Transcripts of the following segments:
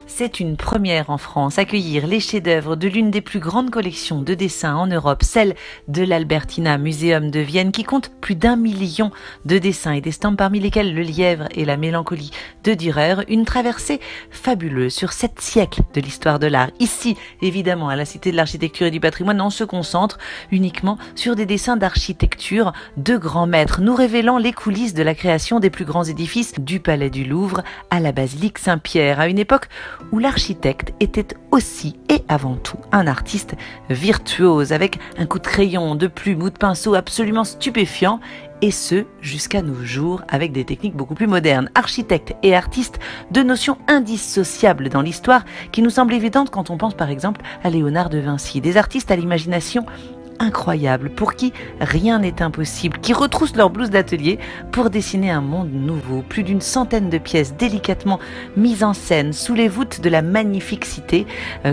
C'est une première en France, accueillir les chefs-d'œuvre de l'une des plus grandes collections de dessins en Europe, celle de l'Albertina Museum de Vienne, qui compte plus d'1 million de dessins et d'estampes, parmi lesquels le lièvre et la mélancolie de Dürer, une traversée fabuleuse sur 7 siècles de l'histoire de l'art. Ici, évidemment, à la Cité de l'Architecture et du Patrimoine, on se concentre uniquement sur des dessins d'architecture de grands maîtres, nous révélant les coulisses de la création des plus grands édifices du Palais du Louvre à la Basilique Saint-Pierre, à une époque où l'architecte était aussi et avant tout un artiste virtuose, avec un coup de crayon, de plume ou de pinceau absolument stupéfiant, et ce, jusqu'à nos jours, avec des techniques beaucoup plus modernes. Architecte et artiste, deux notions indissociables dans l'histoire qui nous semblent évidentes quand on pense par exemple à Léonard de Vinci. Des artistes à l'imagination incroyable, pour qui rien n'est impossible, qui retroussent leur blouse d'atelier pour dessiner un monde nouveau. Plus d'une centaine de pièces délicatement mises en scène sous les voûtes de la magnifique cité,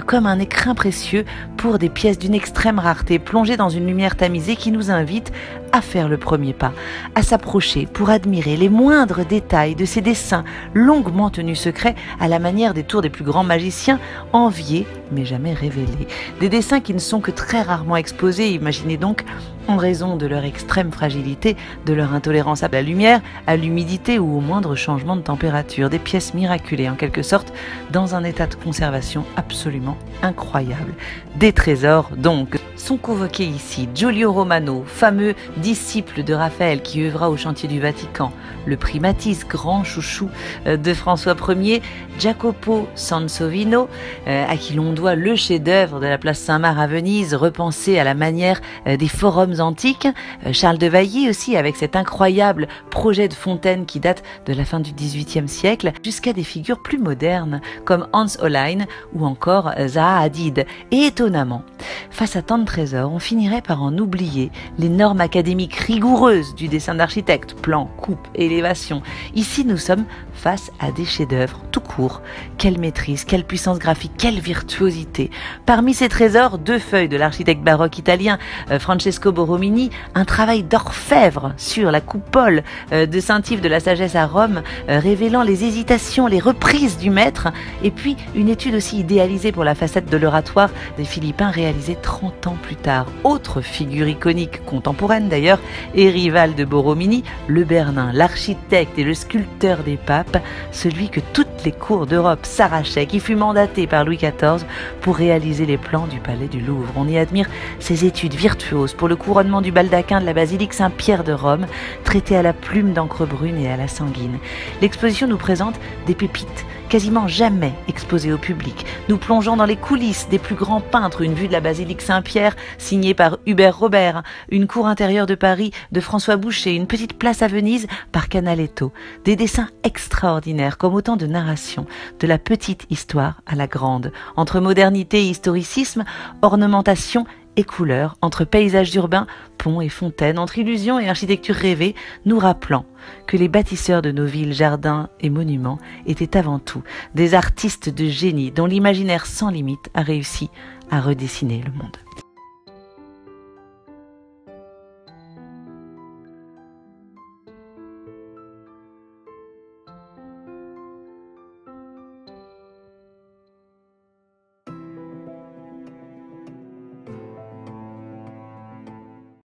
comme un écrin précieux pour des pièces d'une extrême rareté, plongées dans une lumière tamisée qui nous invite à faire le premier pas, à s'approcher pour admirer les moindres détails de ces dessins longuement tenus secrets à la manière des tours des plus grands magiciens, enviés mais jamais révélés. Des dessins qui ne sont que très rarement exposés, imaginez donc, en raison de leur extrême fragilité, de leur intolérance à la lumière, à l'humidité ou au moindre changement de température. Des pièces miraculées en quelque sorte, dans un état de conservation absolument incroyable. Des trésors donc sont convoqués ici. Giulio Romano, fameux disciple de Raphaël qui œuvra au chantier du Vatican, le prix Matisse, grand chouchou de François Ier, Jacopo Sansovino, à qui l'on doit le chef-d'œuvre de la place Saint-Marc à Venise, repensé à la manière des forums antiques, Charles de Vailly aussi, avec cet incroyable projet de fontaine qui date de la fin du XVIIIe siècle, jusqu'à des figures plus modernes comme Hans Hollein ou encore Zaha Hadid. Et étonnamment, face à tant de trésors, on finirait par en oublier les normes académiques rigoureuses du dessin d'architecte, plan, coupe, élévation. Ici, nous sommes face à des chefs-d'œuvre tout court. Quelle maîtrise, quelle puissance graphique, quelle virtuosité. Parmi ces trésors, 2 feuilles de l'architecte baroque italien Francesco Borromini, un travail d'orfèvre sur la coupole de Saint-Yves de la Sagesse à Rome, révélant les hésitations, les reprises du maître, et puis une étude aussi idéalisée pour la facette de l'oratoire des Philippins, réalisée 30 ans plus tard. Autre figure iconique, contemporaine d'ailleurs, et rivale de Borromini, le Bernin, l'architecte et le sculpteur des papes, celui que toutes les cours d'Europe s'arrachaient, qui fut mandaté par Louis XIV pour réaliser les plans du Palais du Louvre. On y admire ses études virtuoses pour le couronnement du baldaquin de la basilique Saint-Pierre de Rome, traité à la plume d'encre brune et à la sanguine. L'exposition nous présente des pépites quasiment jamais exposées au public, nous plongeant dans les coulisses des plus grands peintres, une vue de la basilique Saint-Pierre signée par Hubert Robert, une cour intérieure de Paris de François Boucher, une petite place à Venise par Canaletto. Des dessins extraordinaires comme autant de narrations, de la petite histoire à la grande, entre modernité et historicisme, ornementation et couleurs, entre paysages urbains, ponts et fontaines, entre illusions et architecture rêvée, nous rappelant que les bâtisseurs de nos villes, jardins et monuments étaient avant tout des artistes de génie dont l'imaginaire sans limite a réussi à redessiner le monde.